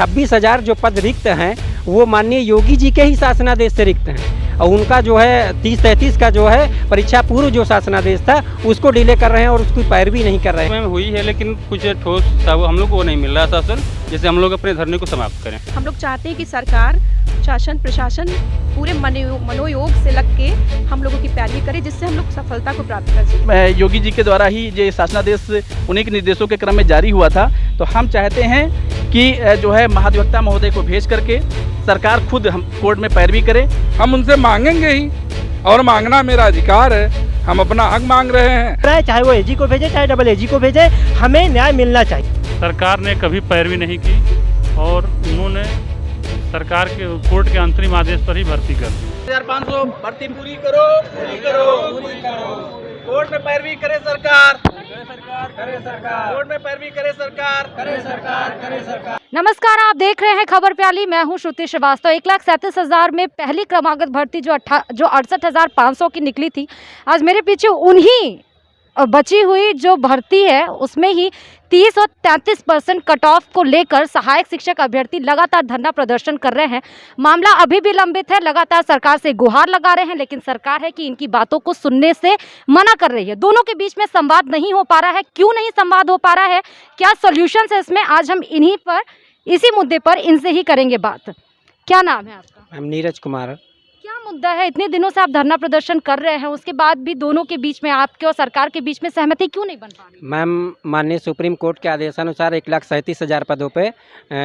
26,000 जो पद रिक्त हैं वो माननीय योगी जी के ही शासनादेश से रिक्त हैं और उनका जो है 30-33 का जो है परीक्षा पूर्व जो शासनादेश था उसको डिले कर रहे हैं और उसकी पैरवी नहीं कर रहे हैं। हुई है लेकिन कुछ ठोस हम लोग को नहीं मिल रहा शासन, जैसे हम लोग अपने धरने को समाप्त करें। हम लोग चाहते हैं कि सरकार शासन प्रशासन पूरे मनोयोग से लग के हम लोगों की पैरवी करे जिससे हम लोग सफलता को प्राप्त कर सकें। योगी जी के द्वारा ही ये शासनादेश उन्हीं के निर्देशों के क्रम में जारी हुआ था, तो हम चाहते हैं कि जो है महाधिवक्ता महोदय को भेज करके सरकार खुद हम कोर्ट में पैरवी करे। हम उनसे मांगेंगे ही और मांगना मेरा अधिकार है, हम अपना हक मांग रहे हैं। चाहे वो एजी को भेजे चाहे डबल एजी को भेजे, हमें न्याय मिलना चाहिए। सरकार ने कभी पैरवी नहीं की और उन्होंने सरकार के कोर्ट के अंतरिम आदेश पर ही भर्ती कर दी। 1500 भर्ती पूरी करो, पूरी करो, पूरी करो। कोर्ट में पैरवी करे सरकार, करे सरकार, कोर्ट में पैरवी करे सरकार, करे सरकार। नमस्कार, आप देख रहे हैं खबर प्याली। मैं हूं श्रुति श्रीवास्तव। 1,37,000 में पहली क्रमागत भर्ती जो 68,500 की निकली थी, आज मेरे पीछे उन्हीं बची हुई जो भर्ती है उसमें ही 30 और 33% कट ऑफ को लेकर सहायक शिक्षक अभ्यर्थी लगातार धरना प्रदर्शन कर रहे हैं। मामला अभी भी लंबित है, लगातार सरकार से गुहार लगा रहे हैं, लेकिन सरकार है कि इनकी बातों को सुनने से मना कर रही है। दोनों के बीच में संवाद नहीं हो पा रहा है। क्यों नहीं संवाद हो पा रहा है, क्या सॉल्यूशंस है इसमें, आज हम इसी मुद्दे पर इनसे ही करेंगे बात। क्या नाम है आपका? हम नीरज कुमार। क्या मुद्दा है, इतने दिनों से आप धरना प्रदर्शन कर रहे हैं, उसके बाद भी दोनों के बीच में, आपके और सरकार के बीच में सहमति क्यों नहीं बन पा रही? मैम, माननीय सुप्रीम कोर्ट के आदेशानुसार 1,37,000 पदों पे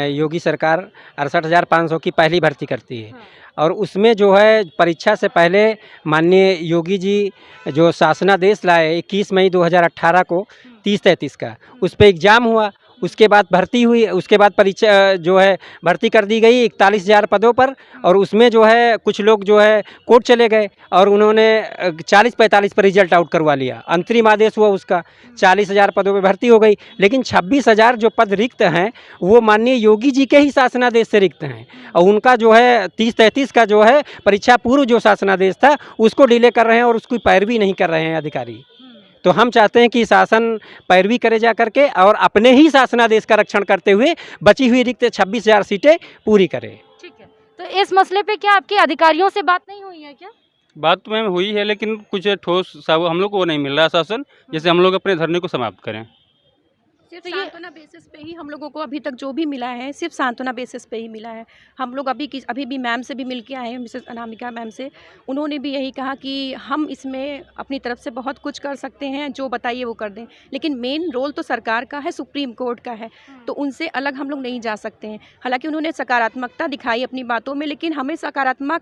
योगी सरकार 68,500 की पहली भर्ती करती है। और उसमें जो है परीक्षा से पहले माननीय योगी जी जो शासनादेश लाए 21 मई 2018 को 30-33 का, उस पर एग्ज़ाम हुआ, उसके बाद भर्ती हुई, उसके बाद परीक्षा जो है भर्ती कर दी गई 41,000 पदों पर। और उसमें जो है कुछ लोग जो है कोर्ट चले गए और उन्होंने 40-45 पर रिजल्ट आउट करवा लिया। अंतरिम आदेश हुआ उसका, 40,000 पदों पे भर्ती हो गई, लेकिन 26,000 जो पद रिक्त हैं वो माननीय योगी जी के ही शासनादेश से रिक्त हैं और उनका जो है 30-33 का जो है परीक्षा पूर्व जो शासनादेश था उसको डिले कर रहे हैं और उसकी पैरवी नहीं कर रहे हैं अधिकारी। तो हम चाहते हैं कि शासन पैरवी करे जा करके और अपने ही शासनादेश का रक्षण करते हुए बची हुई रिक्त 26,000 सीटें पूरी करे। ठीक है, तो इस मसले पे क्या आपके अधिकारियों से बात नहीं हुई है क्या? बात तो मैम हुई है लेकिन कुछ ठोस हम लोग को नहीं मिल रहा शासन, जैसे हम लोग अपने धरने को समाप्त करें। सिर्फ सांत्वना बेसिस पे ही हम लोगों को अभी तक जो भी मिला है सिर्फ सांत्वना बेसिस पे ही मिला है। हम लोग अभी भी मैम से भी मिल के आए हैं, मिसेस अनामिका मैम से। उन्होंने भी यही कहा कि हम इसमें अपनी तरफ से बहुत कुछ कर सकते हैं, जो बताइए वो कर दें, लेकिन मेन रोल तो सरकार का है, सुप्रीम कोर्ट का है, तो उनसे अलग हम लोग नहीं जा सकते हैं। हालांकि उन्होंने सकारात्मकता दिखाई अपनी बातों में, लेकिन हमें सकारात्मक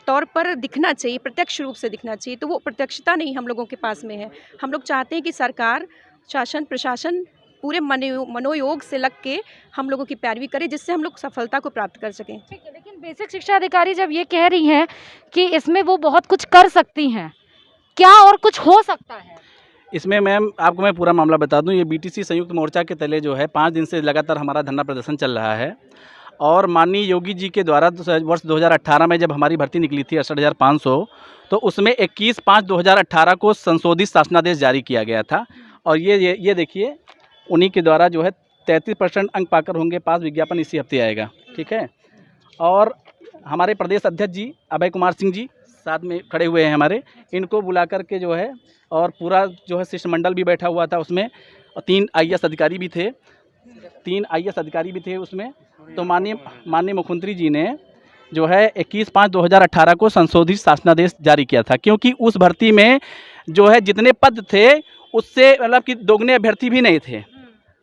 तौर पर दिखना चाहिए, प्रत्यक्ष रूप से दिखना चाहिए, तो वो प्रत्यक्षता नहीं हम लोगों के पास में है। हम लोग चाहते हैं कि सरकार शासन प्रशासन पूरे मनोयोग से लग के हम लोगों की पैरवी करे जिससे हम लोग सफलता को प्राप्त कर सकें। ठीक है, लेकिन बेसिक शिक्षा अधिकारी जब ये कह रही हैं कि इसमें वो बहुत कुछ कर सकती हैं, क्या और कुछ हो सकता है इसमें? मैम, आपको मैं पूरा मामला बता दूं, ये बीटीसी संयुक्त मोर्चा के तले जो है 5 दिन से लगातार हमारा धरना प्रदर्शन चल रहा है। और माननीय योगी जी के द्वारा वर्ष 2018 में जब हमारी भर्ती निकली थी 68,500, तो उसमें 21/5/2018 को संशोधित शासनादेश जारी किया गया था। और ये देखिए, उन्हीं के द्वारा जो है 33% अंक पाकर होंगे पास, विज्ञापन इसी हफ्ते आएगा। ठीक है, और हमारे प्रदेश अध्यक्ष जी अभय कुमार सिंह जी साथ में खड़े हुए हैं हमारे, इनको बुला कर के जो है, और पूरा जो है शिष्टमंडल भी बैठा हुआ था उसमें, और 3 IAS अधिकारी भी थे उसमें। तो माननीय मुख्यमंत्री जी ने जो है 21/5/2018 को संशोधित शासनादेश जारी किया था, क्योंकि उस भर्ती में जो है जितने पद थे उससे मतलब कि दोगुने अभ्यर्थी भी नहीं थे,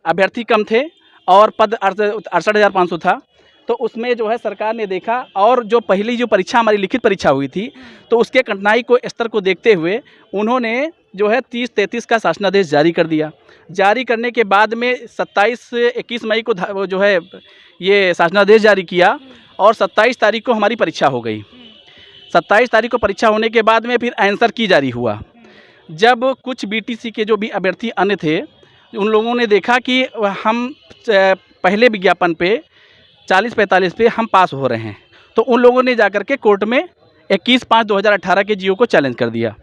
अभ्यर्थी कम थे और पद 68,500 था। तो उसमें जो है सरकार ने देखा, और जो पहली जो परीक्षा हमारी लिखित परीक्षा हुई थी, तो उसके कठिनाई को स्तर को देखते हुए उन्होंने जो है 30-33 का शासनादेश जारी कर दिया। जारी करने के बाद में 21 मई को जो है ये शासनादेश जारी किया और 27 तारीख को हमारी परीक्षा हो गई। 27 तारीख को परीक्षा होने के बाद में फिर आंसर की जारी हुआ। जब कुछ बीटीसी के जो भी अभ्यर्थी अन्य थे, उन लोगों ने देखा कि हम पहले विज्ञापन पे 40-45 पे हम पास हो रहे हैं, तो उन लोगों ने जाकर के कोर्ट में 21/5/2018 के जीओ को चैलेंज कर दिया।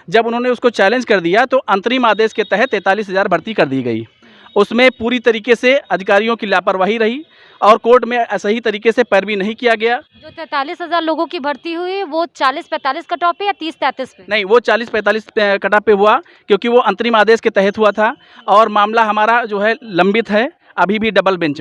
जब उन्होंने उसको चैलेंज कर दिया तो अंतरिम आदेश के तहत 43,000 भर्ती कर दी गई उसमें पूरी तरीके से अधिकारियों की लापरवाही रही और कोर्ट में सही तरीके से पैरवी नहीं किया गया। जो 43,000 लोगों की भर्ती हुई वो 40-45 कट ऑफ पे या 30-33 पे? नहीं, वो 40-45 कटा पे हुआ क्योंकि वो अंतरिम आदेश के तहत हुआ था और मामला हमारा जो है लंबित है अभी भी डबल बेंच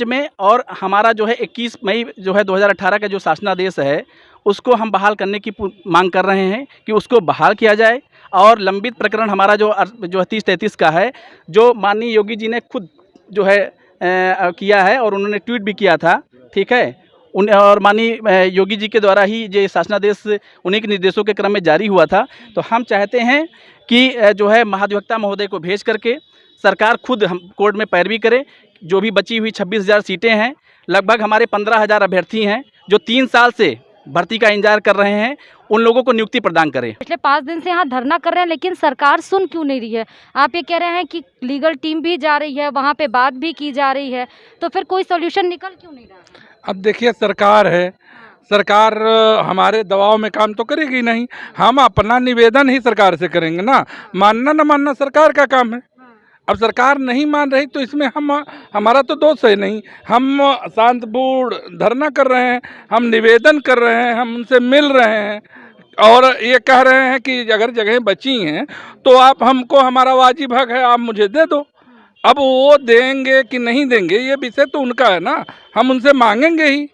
में और हमारा जो है 21 मई जो है 2018 का जो शासनादेश है उसको हम बहाल करने की मांग कर रहे हैं कि उसको बहाल किया जाए और लंबित प्रकरण हमारा जो 30-33 का है जो माननीय योगी जी ने खुद जो है किया है और उन्होंने ट्वीट भी किया था, ठीक है। और माननीय योगी जी के द्वारा ही ये शासनादेश उन्हीं के निर्देशों के क्रम में जारी हुआ था। तो हम चाहते हैं कि जो है महाधिवक्ता महोदय को भेज करके सरकार खुद हम कोर्ट में पैरवी करे। जो भी बची हुई 26,000 सीटें हैं, लगभग हमारे 15,000 अभ्यर्थी हैं जो 3 साल से भर्ती का इंतजार कर रहे हैं, उन लोगों को नियुक्ति प्रदान करें। पिछले 5 दिन से यहाँ धरना कर रहे हैं लेकिन सरकार सुन क्यों नहीं रही है? आप ये कह रहे हैं कि लीगल टीम भी जा रही है, वहाँ पे बात भी की जा रही है, तो फिर कोई सॉल्यूशन निकल क्यों नहीं रहा है? अब देखिए सरकार है, सरकार हमारे दबाव में काम तो करेगी नहीं, हम अपना निवेदन ही सरकार से करेंगे ना, मानना न मानना सरकार का काम है। अब सरकार नहीं मान रही तो इसमें हमारा तो दोष है नहीं। हम शांतिपूर्ण धरना कर रहे हैं, हम निवेदन कर रहे हैं, हम उनसे मिल रहे हैं और ये कह रहे हैं कि अगर जगह बची हैं तो आप हमको, हमारा वाजिब हक है, आप मुझे दे दो। अब वो देंगे कि नहीं देंगे ये विषय तो उनका है ना, हम उनसे मांगेंगे ही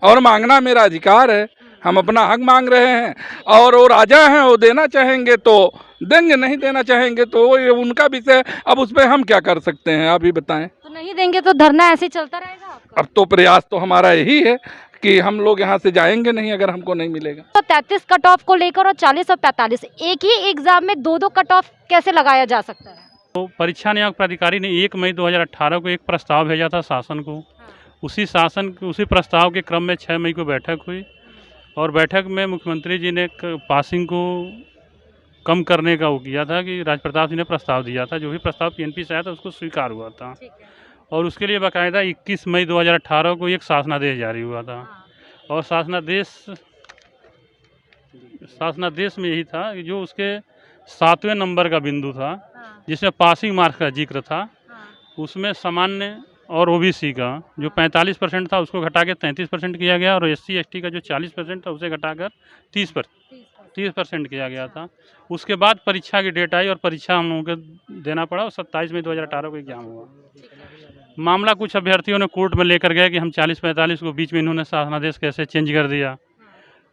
और मांगना मेरा अधिकार है। हम अपना हक मांग रहे हैं और वो राजा हैं, वो देना चाहेंगे तो देंगे, नहीं देना चाहेंगे तो ये उनका विषय। अब उस पर हम क्या कर सकते हैं, आप ही बताएं। तो नहीं देंगे तो धरना ऐसे ही चलता रहेगा आपका? अब तो प्रयास तो हमारा यही है कि हम लोग यहाँ से जाएंगे नहीं अगर हमको नहीं मिलेगा। तो 33 कट ऑफ को लेकर और 40 और 45 एक ही एग्जाम में 2-2 कट ऑफ कैसे लगाया जा सकता है? तो परीक्षा नियामक प्राधिकारी ने 1 मई 2018 को एक प्रस्ताव भेजा था शासन को। उसी प्रस्ताव के क्रम में 6 मई को बैठक हुई और बैठक में मुख्यमंत्री जी ने पासिंग को कम करने का वो किया था कि राज प्रताप जी ने प्रस्ताव दिया था। जो भी प्रस्ताव PNP से आया था उसको स्वीकार हुआ था और उसके लिए बाकायदा 21 मई 2018 को एक शासनादेश जारी हुआ था। और शासनादेश में यही था कि जो उसके 7वें नंबर का बिंदु था जिसमें पासिंग मार्क्स का जिक्र था, उसमें सामान्य और OBC का जो 45% था उसको घटा के 33% किया गया और SC ST का जो 40% था उसे घटाकर 30% किया गया था। उसके बाद परीक्षा की डेट आई और परीक्षा हम लोगों को देना पड़ा और 27 मई 2018 को एग्जाम हुआ। मामला कुछ अभ्यर्थियों ने कोर्ट में लेकर गए कि हम 40-45 को बीच में इन्होंने शासनादेश कैसे चेंज कर दिया।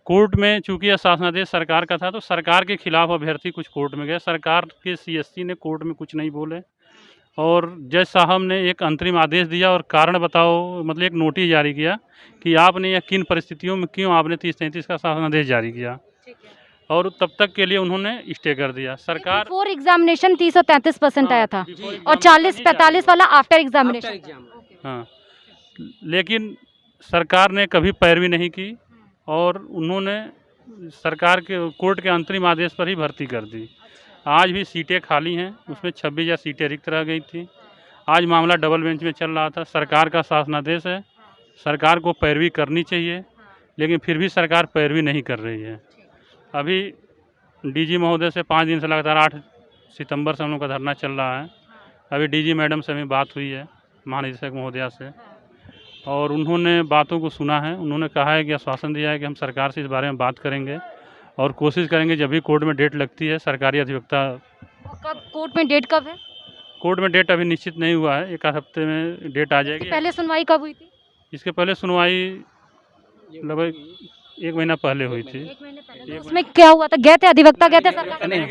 कोर्ट में चूँकि यह शासनादेश सरकार का था तो सरकार के खिलाफ अभ्यर्थी कुछ कोर्ट में गए। सरकार के CSC ने कोर्ट में कुछ नहीं बोले और जज साहब ने एक अंतरिम आदेश दिया और कारण बताओ, मतलब एक नोटिस जारी किया कि आपने यह किन परिस्थितियों में क्यों आपने 30-33 का शासनादेश जारी किया और तब तक के लिए उन्होंने स्टे कर दिया। सरकार बिफोर एग्जामिनेशन 30 और 33% आया था और 40-45 वाला आफ्टर एग्जामिनेशन। हाँ, लेकिन सरकार ने कभी पैरवी नहीं की और उन्होंने सरकार के कोर्ट के अंतरिम आदेश पर ही भर्ती कर दी। आज भी सीटें खाली हैं, उसमें 26,000 सीटें रिक्त रह गई थी। आज मामला डबल बेंच में चल रहा था। सरकार का शासनादेश है, सरकार को पैरवी करनी चाहिए लेकिन फिर भी सरकार पैरवी नहीं कर रही है। अभी DG महोदय से 5 दिन से लगातार 8 सितंबर से हम लोग का धरना चल रहा है। अभी DG मैडम से हमें बात हुई है, महानिदेशक महोदया से, और उन्होंने बातों को सुना है। उन्होंने कहा है कि आश्वासन दिया है कि हम सरकार से इस बारे में बात करेंगे और कोशिश करेंगे जब भी कोर्ट में डेट लगती है सरकारी अधिवक्ता। कब कोर्ट में डेट कब है? कोर्ट में डेट अभी निश्चित नहीं हुआ है, 1 हफ्ते में डेट आ जाएगी। पहले सुनवाई कब हुई थी? इसके पहले सुनवाई लगभग 1 महीना पहले हुई थी। 1 महीने पहले। उसमें क्या हुआ था? गए थे अधिवक्ता, गए थे सरकार? नहीं,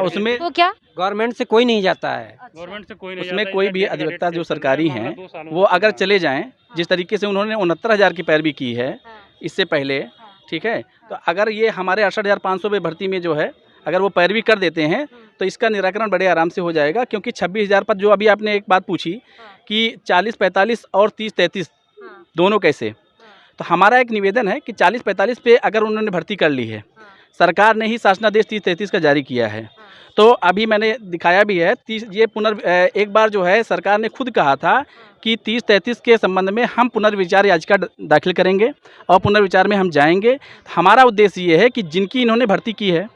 उसमें तो क्या गवर्नमेंट से कोई नहीं जाता है। गवर्नमेंट से कोई नहीं उसमें जाता, कोई इधर भी डेट का अधिवक्ता डेट जो फिक्स सरकारी है, हैं 2 सालों वो अगर चले जाएं, जिस तरीके से उन्होंने 69,000 की पैरवी की है इससे पहले, ठीक है, तो अगर ये हमारे 68,500 पे भर्ती में जो है अगर वो पैरवी कर देते हैं तो इसका निराकरण बड़े आराम से हो जाएगा। क्योंकि 26,000 पर जो अभी आपने एक बात पूछी कि 40-45 और 30-33 दोनों कैसे, तो हमारा एक निवेदन है कि 40-45 पे अगर उन्होंने भर्ती कर ली है, सरकार ने ही शासनादेश 30-33 का जारी किया है, तो अभी मैंने दिखाया भी है 30 ये एक बार जो है सरकार ने खुद कहा था कि 30-33 के संबंध में हम पुनर्विचार याचिका दाखिल करेंगे और पुनर्विचार में हम जाएंगे। हमारा उद्देश्य ये है कि जिनकी इन्होंने भर्ती की है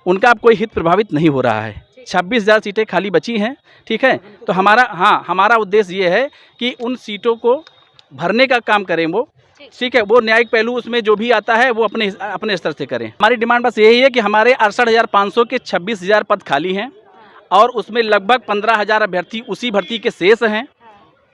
उनका अब कोई हित प्रभावित नहीं हो रहा है, 26,000 सीटें खाली बची हैं, ठीक है। तो हमारा उद्देश्य ये है कि उन सीटों को भरने का काम करें वो, ठीक है। वो न्यायिक पहलू उसमें जो भी आता है वो अपने स्तर से करें। हमारी डिमांड बस यही है कि हमारे 68,500 के 26,000 पद खाली हैं और उसमें लगभग 15,000 अभ्यर्थी उसी भर्ती के शेष हैं,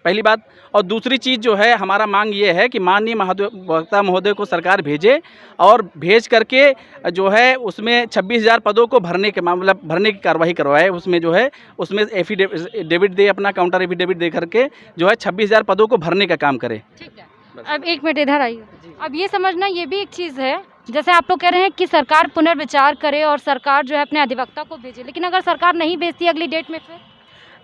पहली बात। और दूसरी चीज़ जो है, हमारा मांग ये है कि माननीय वक्ता महोदय को सरकार भेजे और भेज करके जो है उसमें 26,000 पदों को भरने की कार्रवाई करवाए। उसमें जो है उसमें एफिडेविट दे, अपना काउंटर एफिडेविट दे करके जो है 26,000 पदों को भरने का काम करे। ठीक है, अब एक मिनट इधर आइए। अब ये समझना ये भी एक चीज़ है, जैसे आप लोग कह रहे हैं कि सरकार पुनर्विचार करे और सरकार जो है अपने अधिवक्ता को भेजे, लेकिन अगर सरकार नहीं भेजती अगली डेट में फिर?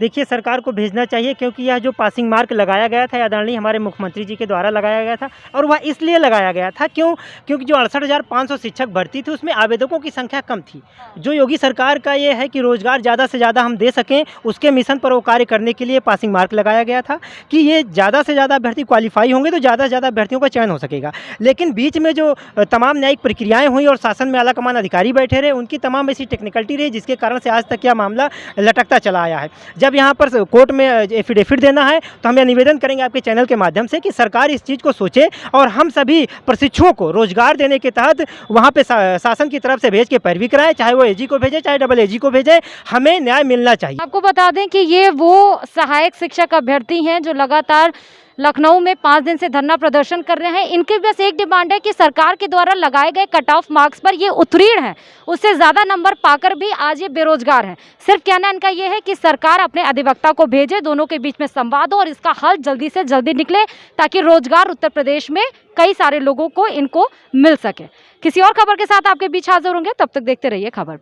देखिए, सरकार को भेजना चाहिए, क्योंकि यह जो पासिंग मार्क लगाया गया था आदरणीय हमारे मुख्यमंत्री जी के द्वारा लगाया गया था, और वह इसलिए लगाया गया था क्योंकि जो 68,500 शिक्षक भर्ती थी उसमें आवेदकों की संख्या कम थी। जो योगी सरकार का ये है कि रोज़गार ज़्यादा से ज़्यादा हम दे सकें, उसके मिशन पर वो कार्य करने के लिए पासिंग मार्क लगाया गया था कि ये ज़्यादा से ज़्यादा अभ्यर्थी क्वालिफाई होंगे तो ज़्यादा से ज़्यादा अभ्यर्थियों का चयन हो सकेगा। लेकिन बीच में जो तमाम न्यायिक प्रक्रियाएँ हुई और शासन में आलाकमान अधिकारी बैठे रहे, उनकी तमाम ऐसी टेक्निकलिटी रही जिसके कारण से आज तक यह मामला लटकता चला आया है। जब यहाँ पर कोर्ट में एफिडेविट देना है तो हम यह निवेदन करेंगे आपके चैनल के माध्यम से कि सरकार इस चीज़ को सोचे और हम सभी प्रशिक्षुओं को रोजगार देने के तहत वहाँ पे शासन की तरफ से भेज के पैरवी कराएं, चाहे वो एजी को भेजे चाहे डबल एजी को भेजे, हमें न्याय मिलना चाहिए। आपको बता दें कि ये वो सहायक शिक्षक अभ्यर्थी हैं जो लगातार लखनऊ में 5 दिन से धरना प्रदर्शन कर रहे हैं। इनकी बस एक डिमांड है कि सरकार के द्वारा लगाए गए कट ऑफ मार्क्स पर ये उत्तीर्ण हैं, उससे ज़्यादा नंबर पाकर भी आज ये बेरोजगार हैं। सिर्फ कहना इनका ये है कि सरकार अपने अधिवक्ता को भेजे, दोनों के बीच में संवाद हो और इसका हल जल्दी से जल्दी निकले ताकि रोजगार उत्तर प्रदेश में कई सारे लोगों को इनको मिल सके। किसी और खबर के साथ आपके बीच हाजिर होंगे, तब तक देखते रहिए खबर।